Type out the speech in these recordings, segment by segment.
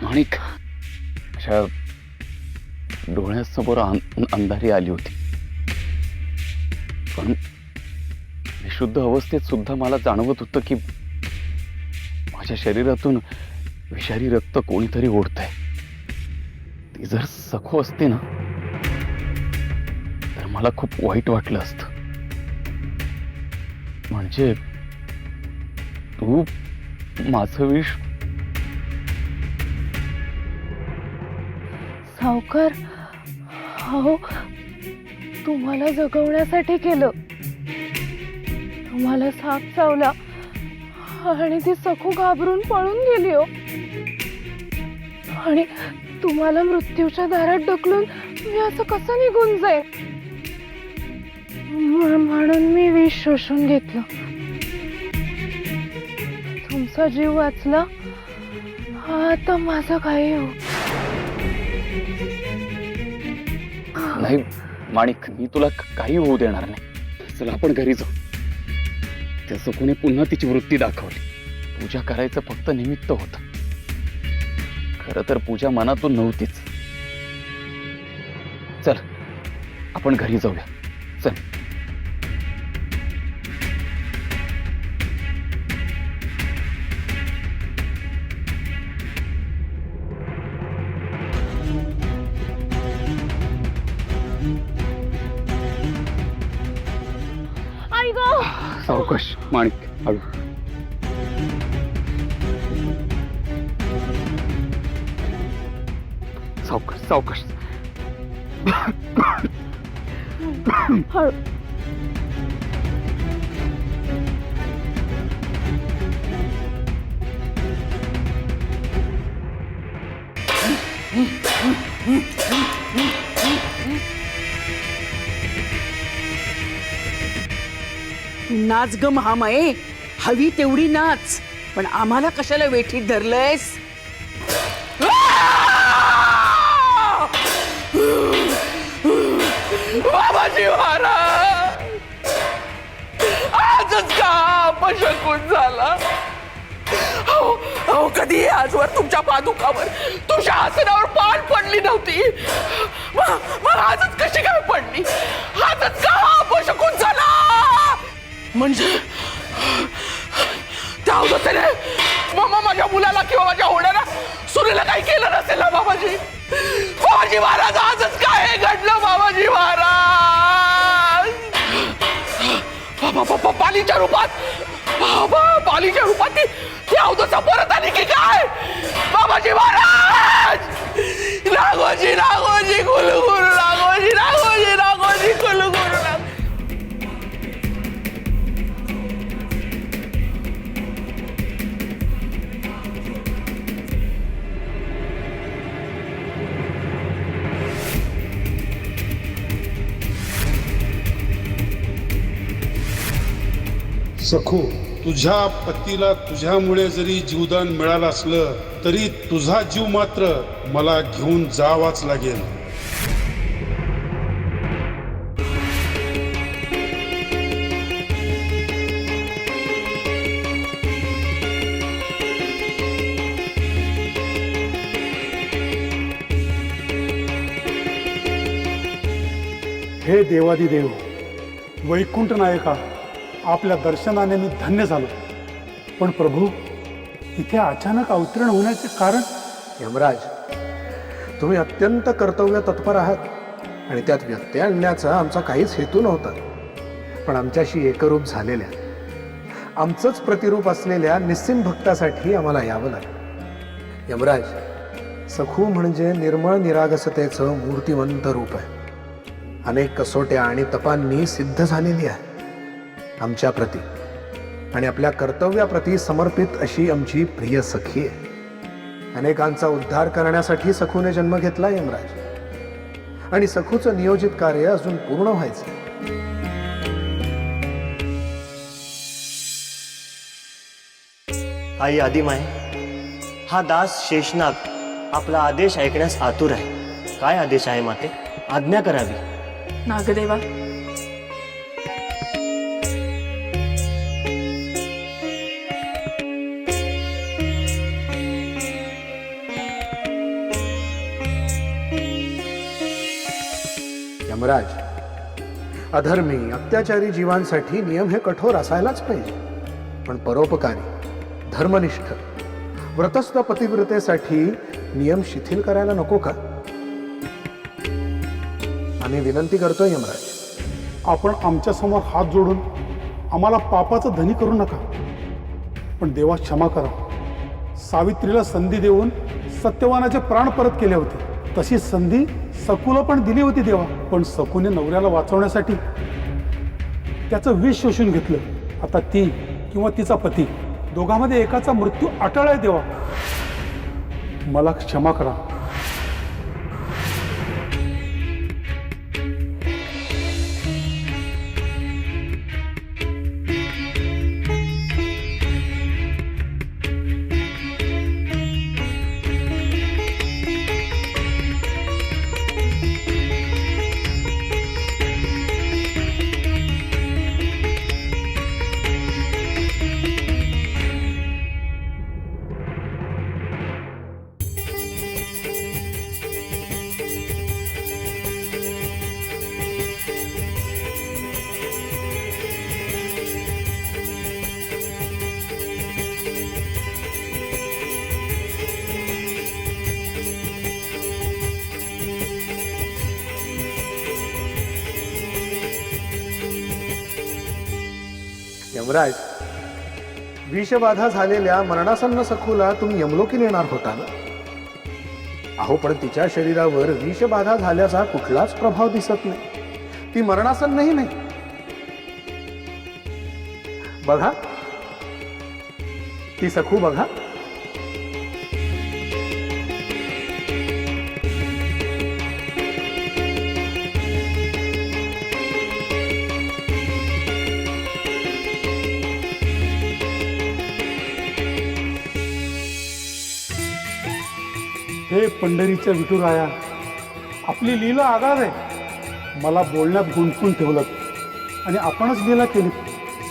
माणिक, अशा डोळ्यासमोर अंधारी आली होती, पण विशुद्ध अवस्थेत सुद्धा मला जाणवत होतं की माझ्या शरीरातून विषारी रक्त कोणीतरी ओढतंय. ती जर सखू असती ना तर मला खूप वाईट वाटलं असतं. म्हणजे तू माझं विष. सावकार, हो, तुम्हाला जगवण्यासाठी केलं. तुम्हाला साप चावला आणि ती सखू घाबरून पळून गेली हो. आणि तुम्हाला मृत्यूच्या दारात ढकलून मी असं कसं निघून जाईल, म्हणून मी विष शोषून घेतलं. तुमचा जीव वाचला, आता माझं काही हो. नाही माणिक, मी तुला काही होऊ देणार नाही. चल आपण घरी जाऊ. त्या सखूने पुन्हा तिची वृत्ती दाखवली. पूजा करायचं फक्त निमित्त होतं. खरं तर पूजा मनातून नव्हतीच. चल आपण घरी जाऊया. चल. आई गो, सावकाश माणिक, हळू. सावकाश सावकाश. हळू. नाच ग महामाये, हवी तेवढी नाच, पण आम्हाला कशाला वेठीत धरलंयस? बाबाजी महाराज, आजच का अपशकुन झाला? अहो कधी आजवर तुमच्या पादुकावर, तुमच्या आसनावर पान पडली नव्हती, मग आजच कशी काय पडली? आजच का अपशकुन झाला? म्हणजे त्या अवधूताने माझ्या मुलाला किंवा माझ्या होण्याला सुनेला काही केलं नसेल ना बाबाजी? बाबाजी महाराज, आजच काय हे घडलं बाबाजी महाराज? पालीच्या रूपात, बाबा पालीच्या रूपात ती अवधूता परत आली की काय? बाबाजी महाराज, राघोजी राघोजी कुलगुरु, राघोजी राघोजी राघोजी कुलगुरु. सखू, तुझ्या पतीला तुझ्यामुळे जरी जीवदान मिळालं असलं तरी तुझा जीव मात्र मला घेऊन जावाच लागेल. हे देवादिदेव, वैकुंठ नायका, आपल्या दर्शनाने मी धन्य झालो. पण प्रभू, इथे अचानक अवतरण होण्याचे कारण? यमराज, तुम्ही अत्यंत कर्तव्य तत्पर आहात आणि त्यात व्यत्यय आणण्याचा आमचा काहीच हेतू नव्हता. पण आमच्याशी एकरूप झालेल्या, आमचंच प्रतिरूप असलेल्या निस्सिम भक्तासाठी आम्हाला यावं लागलं. यमराज, सखू म्हणजे निर्मळ निरागसतेचं मूर्तिमंत रूप आहे. अनेक कसोट्या आणि तपांनी सिद्ध झालेली आहे. आमच्या प्रती आणि आपल्या कर्तव्याप्रती समर्पित अशी आमची प्रिय सखी आहे. अनेकांचा उद्धार करण्यासाठी सखूने जन्म घेतला यमराज, आणि सखूचं नियोजित कार्य अजून पूर्ण व्हायचं. आई आदिमाय, हा दास शेषनाग आपला आदेश ऐकण्यास आतुर आहे. काय आदेश आहे माते? आज्ञा करावी. नागदेवा, यमराज, अधर्मी अत्याचारी जीवांसाठी नियम हे कठोर असायलाच पाहिजे, पण परोपकारी धर्मनिष्ठ व्रतस्थ पतिव्रतेसाठी नियम शिथिल करायला नको का? आम्ही विनंती करतोय यमराज, आपण आमच्या समोर हात जोडून आम्हाला पापाचं धनी करू नका, पण देवा क्षमा करा. सावित्रीला संधी देऊन सत्यवानाचे प्राण परत केले होते, तशी संधी सकूला पण दिली होती देवा, पण सकूने नवऱ्याला वाचवण्यासाठी त्याचं विष शोषून घेतलं. आता ती किंवा तिचा पती दोघांमध्ये एकाचा मृत्यू अटळ आहे देवा, मला क्षमा करा. यमराज, विषबाधा झालेल्या मरणासन्न सखूला तुम्ही यमलोकी नेणार होता ना? अहो, पण तिच्या शरीरावर विषबाधा झाल्याचा कुठलाच प्रभाव दिसत नाही. ती मरणासन्नही नाही. बघा, ती सखू बघा. हे पंढरीच्या विठुराया, आपली लीला आगाध आहे. मला बोलण्यात गुंतवून ठेवलं आणि आपणच लीला केली.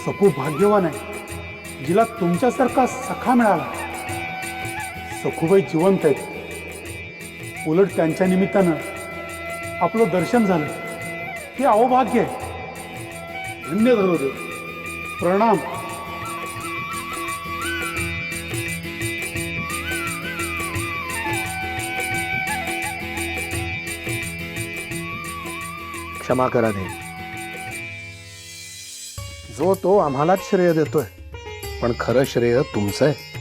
सकू भाग्यवान आहे, जिला तुमच्यासारखा सखा मिळाला. सखूबाई जिवंत आहेत, उलट त्यांच्या निमित्तानं आपलं दर्शन झालं, हे अहोभाग्य आहे. धन्य झालो देव, प्रणाम. क्षमा करा देव. जो तो आम्हालाच श्रेय देतोय, पण खरं श्रेय तुमचं आहे.